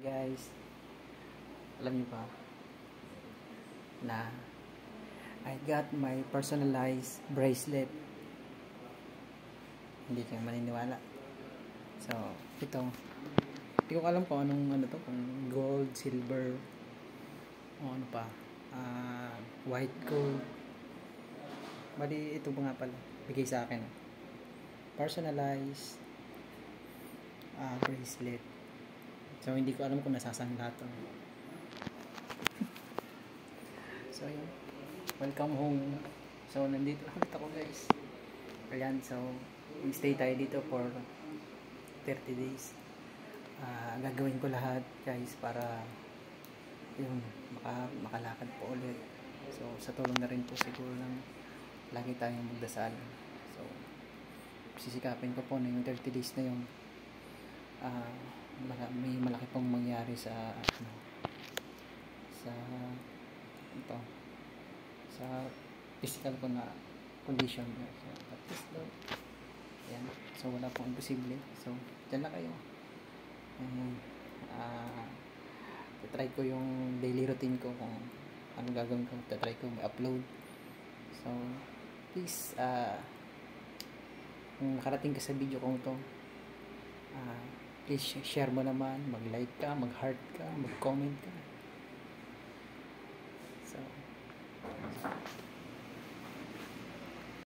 Guys, alam niyo ba na I got my personalized bracelet. Hindi kayo maniniwala. So, ito. Hindi ko alam kung anong kung gold, silver, o ano pa. White gold. Bali, ito pa nga pala. Bigay sa akin. Personalized bracelet. So, hindi ko alam kung nasasangla to. So, yun. Welcome home. So, nandito ulit ako, guys. Ayan, so, stay tayo dito for 30 days. Gagawin ko lahat, guys, para yun, makalakad po ulit. So, sa tulong na rin po siguro ng lagi tayong magdasal. So, sisikapin ko po na yung 30 days na yung may malaki pong mangyari sa physical ko na condition. So, at least though, yan. So, wala pong imposible. So, dyan lang kayo. Try ko yung daily routine ko kung ano gagawin ko. Try ko may-upload. So, please, kung makarating ka sa video kong to, please share mo naman, mag-like ka, mag-heart ka, mag-comment ka.